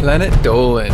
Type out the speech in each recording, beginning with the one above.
Planet Dolan.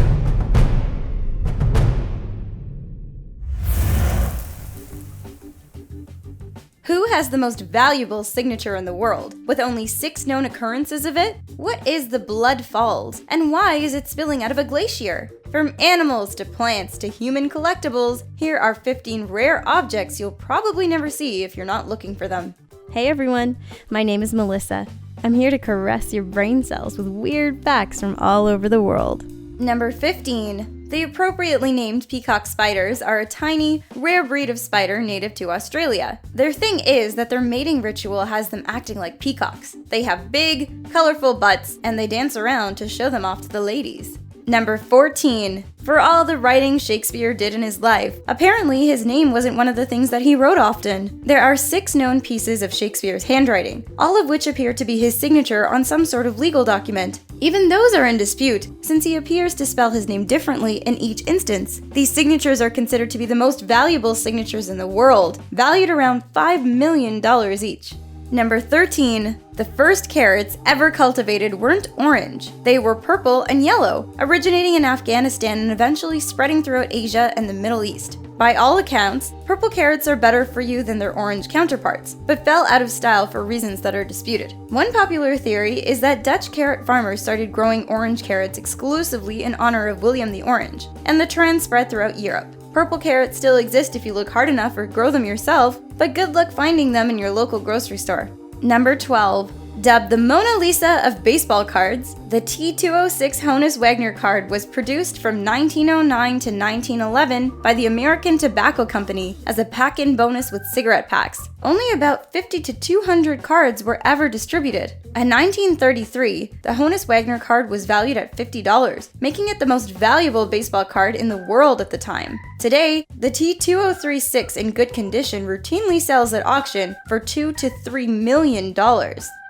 Who has the most valuable signature in the world, with only 6 known occurrences of it? What is the Blood Falls, and why is it spilling out of a glacier? From animals to plants to human collectibles, here are 15 rare objects you'll probably never see if you're not looking for them. Hey everyone, my name is Melissa. I'm here to caress your brain cells with weird facts from all over the world. Number 15. The appropriately named peacock spiders are a tiny, rare breed of spider native to Australia. Their thing is that their mating ritual has them acting like peacocks. They have big, colorful butts, and they dance around to show them off to the ladies. Number 14. For all the writing Shakespeare did in his life, apparently his name wasn't one of the things that he wrote often. There are 6 known pieces of Shakespeare's handwriting, all of which appear to be his signature on some sort of legal document. Even those are in dispute, since he appears to spell his name differently in each instance. These signatures are considered to be the most valuable signatures in the world, valued around $5 million each. Number 13. The first carrots ever cultivated weren't orange. They were purple and yellow, originating in Afghanistan and eventually spreading throughout Asia and the Middle East. By all accounts, purple carrots are better for you than their orange counterparts, but fell out of style for reasons that are disputed. One popular theory is that Dutch carrot farmers started growing orange carrots exclusively in honor of William the Orange, and the trend spread throughout Europe. Purple carrots still exist if you look hard enough or grow them yourself, but good luck finding them in your local grocery store. Number 12. Dubbed the Mona Lisa of baseball cards, the T206 Honus Wagner card was produced from 1909 to 1911 by the American Tobacco Company as a pack-in bonus with cigarette packs. Only about 50 to 200 cards were ever distributed. In 1933, the Honus Wagner card was valued at $50, making it the most valuable baseball card in the world at the time. Today, the T2036 in good condition routinely sells at auction for $2 to $3 million.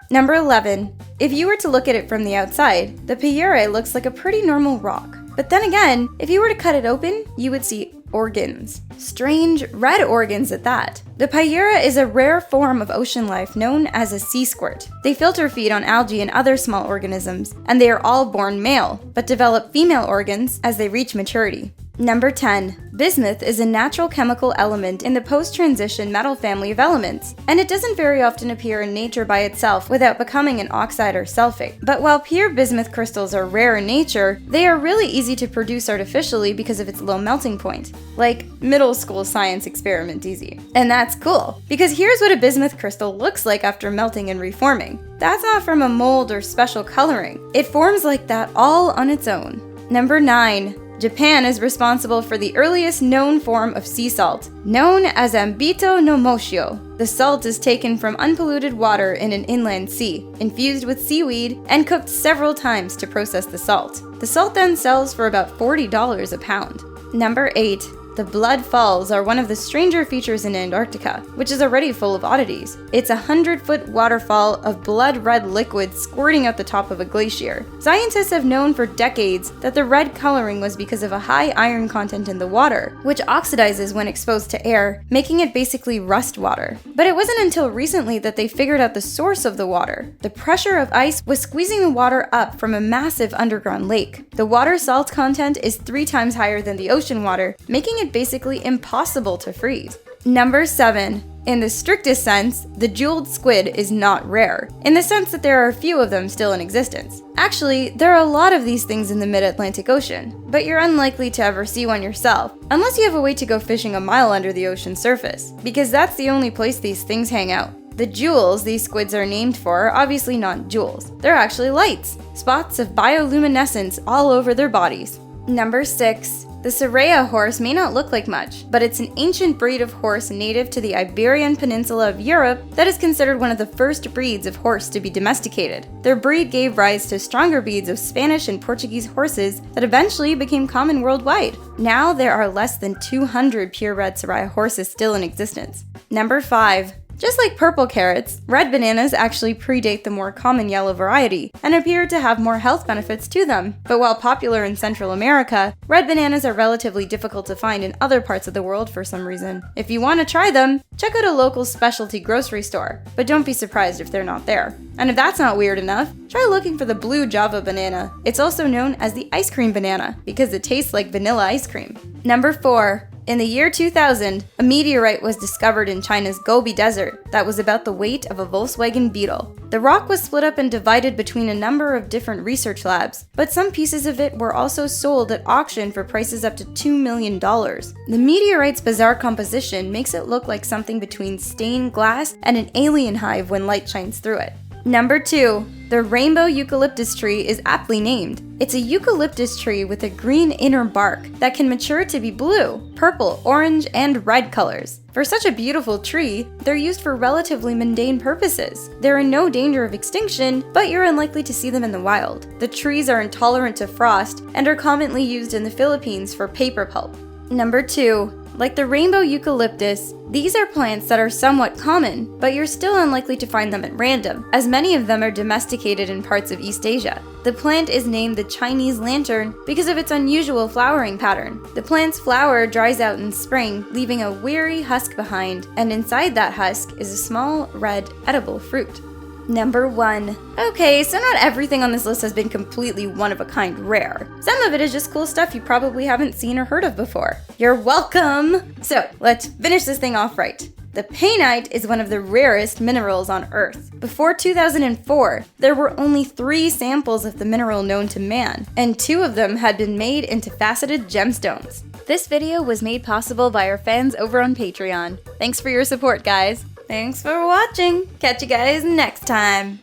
Number 11. If you were to look at it from the outside, the Payure looks like a pretty normal rock. But then again, if you were to cut it open, you would see organs. Strange, red organs at that. The Payura is a rare form of ocean life known as a sea squirt. They filter feed on algae and other small organisms, and they are all born male, but develop female organs as they reach maturity. Number 10. Bismuth is a natural chemical element in the post-transition metal family of elements, and it doesn't very often appear in nature by itself without becoming an oxide or sulfate. But while pure bismuth crystals are rare in nature, they are really easy to produce artificially because of its low melting point. Like middle school science experiment easy. And that's cool, because here's what a bismuth crystal looks like after melting and reforming. That's not from a mold or special coloring. It forms like that all on its own. Number 9. Japan is responsible for the earliest known form of sea salt, known as Ambito no Moshio. The salt is taken from unpolluted water in an inland sea, infused with seaweed, and cooked several times to process the salt. The salt then sells for about $40 a pound. Number 8. The Blood Falls are one of the stranger features in Antarctica, which is already full of oddities. It's a 100-foot waterfall of blood-red liquid squirting out the top of a glacier. Scientists have known for decades that the red coloring was because of a high iron content in the water, which oxidizes when exposed to air, making it basically rust water. But it wasn't until recently that they figured out the source of the water. The pressure of ice was squeezing the water up from a massive underground lake. The water salt content is 3 times higher than the ocean water, making it basically impossible to freeze. Number 7. In the strictest sense, the jeweled squid is not rare, in the sense that there are a few of them still in existence. Actually, there are a lot of these things in the mid-Atlantic Ocean, but you're unlikely to ever see one yourself, unless you have a way to go fishing a mile under the ocean's surface, because that's the only place these things hang out. The jewels these squids are named for are obviously not jewels. They're actually lights, spots of bioluminescence all over their bodies. Number 6. The Soraya horse may not look like much, but it's an ancient breed of horse native to the Iberian Peninsula of Europe that is considered one of the first breeds of horse to be domesticated. Their breed gave rise to stronger breeds of Spanish and Portuguese horses that eventually became common worldwide. Now there are less than 200 purebred Soraya horses still in existence. Number 5. Just like purple carrots, red bananas actually predate the more common yellow variety and appear to have more health benefits to them. But while popular in Central America, red bananas are relatively difficult to find in other parts of the world for some reason. If you want to try them, check out a local specialty grocery store, but don't be surprised if they're not there. And if that's not weird enough, try looking for the blue Java banana. It's also known as the ice cream banana because it tastes like vanilla ice cream. Number 4. In the year 2000, a meteorite was discovered in China's Gobi Desert that was about the weight of a Volkswagen Beetle. The rock was split up and divided between a number of different research labs, but some pieces of it were also sold at auction for prices up to $2 million. The meteorite's bizarre composition makes it look like something between stained glass and an alien hive when light shines through it. Number 2. The rainbow eucalyptus tree is aptly named. It's a eucalyptus tree with a green inner bark that can mature to be blue, purple, orange, and red colors. For such a beautiful tree, they're used for relatively mundane purposes. They're in no danger of extinction, but you're unlikely to see them in the wild. The trees are intolerant to frost and are commonly used in the Philippines for paper pulp. Number 2. Like the rainbow eucalyptus, these are plants that are somewhat common, but you're still unlikely to find them at random, as many of them are domesticated in parts of East Asia. The plant is named the Chinese lantern because of its unusual flowering pattern. The plant's flower dries out in spring, leaving a wiry husk behind, and inside that husk is a small, red, edible fruit. Number 1. Okay, so not everything on this list has been completely one-of-a-kind rare. Some of it is just cool stuff you probably haven't seen or heard of before. You're welcome! So, let's finish this thing off right. The painite is one of the rarest minerals on Earth. Before 2004, there were only 3 samples of the mineral known to man, and 2 of them had been made into faceted gemstones. This video was made possible by our fans over on Patreon. Thanks for your support, guys. Thanks for watching. Catch you guys next time.